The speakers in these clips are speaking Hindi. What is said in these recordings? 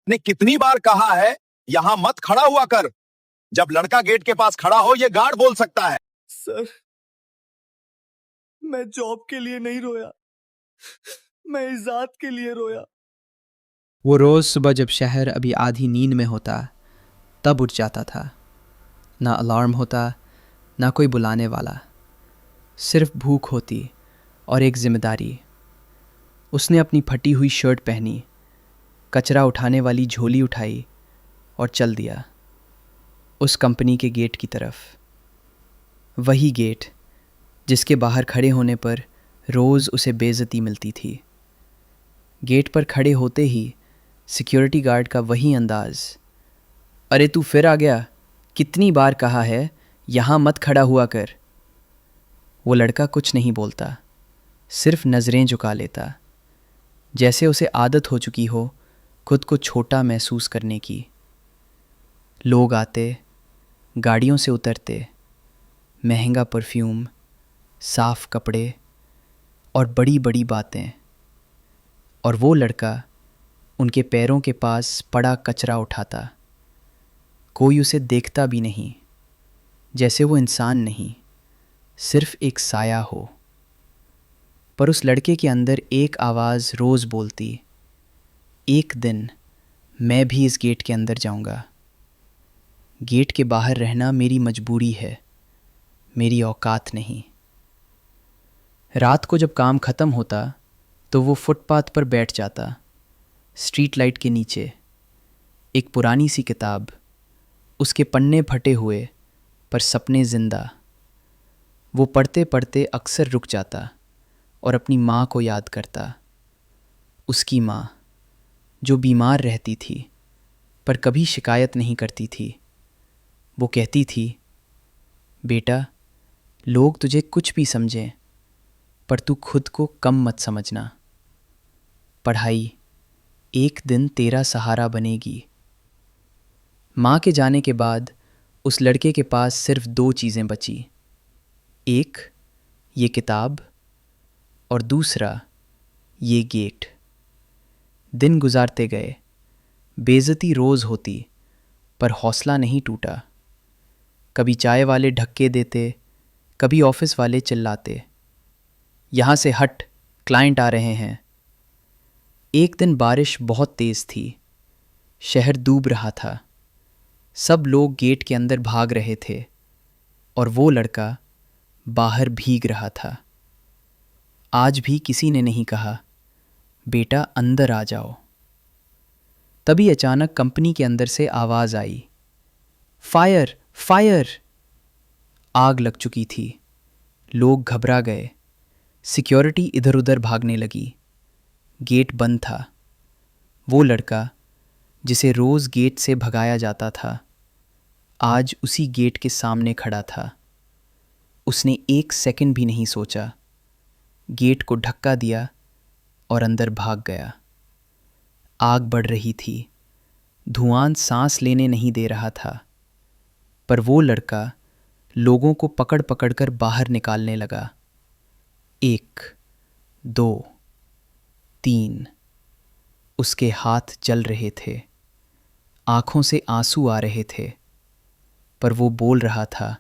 ने कितनी बार कहा है यहां मत खड़ा हुआ कर। जब लड़का गेट के पास खड़ा हो ये गार्ड बोल सकता है। सर, मैं जॉब के लिए नहीं रोया, मैं इजाद के लिए रोया। वो रोज़ सुबह जब शहर अभी आधी नींद में होता तब उठ जाता था। ना अलार्म होता, ना कोई बुलाने वाला, सिर्फ भूख होती और एक जिम्मेदारी। उसने अपनी फटी हुई शर्ट पहनी, कचरा उठाने वाली झोली उठाई और चल दिया उस कंपनी के गेट की तरफ। वही गेट जिसके बाहर खड़े होने पर रोज़ उसे बेइज्जती मिलती थी। गेट पर खड़े होते ही सिक्योरिटी गार्ड का वही अंदाज़, अरे तू फिर आ गया, कितनी बार कहा है यहाँ मत खड़ा हुआ कर। वो लड़का कुछ नहीं बोलता, सिर्फ नज़रें झुका लेता, जैसे उसे आदत हो चुकी हो खुद को छोटा महसूस करने की। लोग आते, गाड़ियों से उतरते, महंगा परफ्यूम, साफ कपड़े और बड़ी बड़ी बातें, और वो लड़का उनके पैरों के पास पड़ा कचरा उठाता। कोई उसे देखता भी नहीं, जैसे वो इंसान नहीं, सिर्फ एक साया हो। पर उस लड़के के अंदर एक आवाज़ रोज़ बोलती, एक दिन मैं भी इस गेट के अंदर जाऊंगा। गेट के बाहर रहना मेरी मजबूरी है, मेरी औकात नहीं। रात को जब काम ख़त्म होता तो वो फुटपाथ पर बैठ जाता, स्ट्रीट लाइट के नीचे। एक पुरानी सी किताब, उसके पन्ने फटे हुए पर सपने ज़िंदा। वो पढ़ते पढ़ते अक्सर रुक जाता और अपनी माँ को याद करता। उसकी माँ जो बीमार रहती थी पर कभी शिकायत नहीं करती थी। वो कहती थी, बेटा, लोग तुझे कुछ भी समझें पर तू खुद को कम मत समझना। पढ़ाई एक दिन तेरा सहारा बनेगी। माँ के जाने के बाद उस लड़के के पास सिर्फ दो चीज़ें बची, एक ये किताब और दूसरा ये गेट। दिन गुजारते गए, बेइज्जती रोज़ होती पर हौसला नहीं टूटा। कभी चाय वाले धक्के देते, कभी ऑफिस वाले चिल्लाते, यहाँ से हट, क्लाइंट आ रहे हैं। एक दिन बारिश बहुत तेज़ थी, शहर डूब रहा था, सब लोग गेट के अंदर भाग रहे थे और वो लड़का बाहर भीग रहा था। आज भी किसी ने नहीं कहा, बेटा अंदर आ जाओ। तभी अचानक कंपनी के अंदर से आवाज़ आई, फायर फायर। आग लग चुकी थी, लोग घबरा गए, सिक्योरिटी इधर उधर भागने लगी। गेट बंद था। वो लड़का जिसे रोज़ गेट से भगाया जाता था आज उसी गेट के सामने खड़ा था। उसने एक सेकंड भी नहीं सोचा, गेट को धक्का दिया और अंदर भाग गया। आग बढ़ रही थी, धुआं सांस लेने नहीं दे रहा था, पर वो लड़का लोगों को पकड़ पकड़ कर बाहर निकालने लगा। 1, 2, 3। उसके हाथ जल रहे थे, आंखों से आंसू आ रहे थे, पर वो बोल रहा था,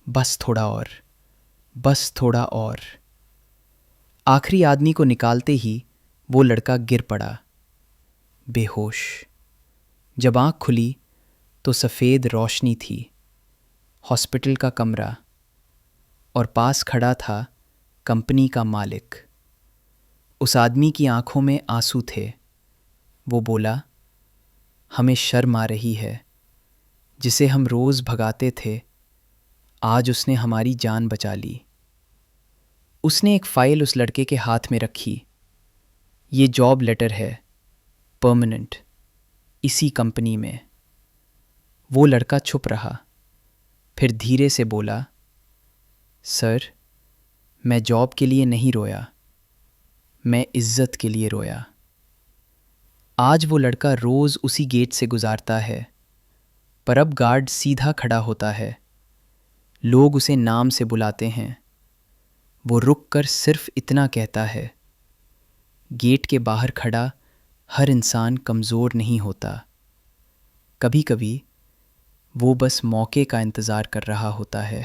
बस थोड़ा और, बस थोड़ा और। आखिरी आदमी को निकालते ही वो लड़का गिर पड़ा, बेहोश। जब आँख खुली तो सफ़ेद रोशनी थी, हॉस्पिटल का कमरा, और पास खड़ा था कंपनी का मालिक। उस आदमी की आंखों में आंसू थे। वो बोला, हमें शर्म आ रही है, जिसे हम रोज़ भगाते थे, आज उसने हमारी जान बचा ली। उसने एक फ़ाइल उस लड़के के हाथ में रखी। ये जॉब लेटर है, परमानेंट, इसी कंपनी में। वो लड़का चुप रहा, फिर धीरे से बोला, सर, मैं जॉब के लिए नहीं रोया, मैं इज्जत के लिए रोया। आज वो लड़का रोज़ उसी गेट से गुजारता है, पर अब गार्ड सीधा खड़ा होता है। लोग उसे नाम से बुलाते हैं। वो रुक कर सिर्फ इतना कहता है, गेट के बाहर खड़ा हर इंसान कमज़ोर नहीं होता, कभी कभी वो बस मौके का इंतज़ार कर रहा होता है।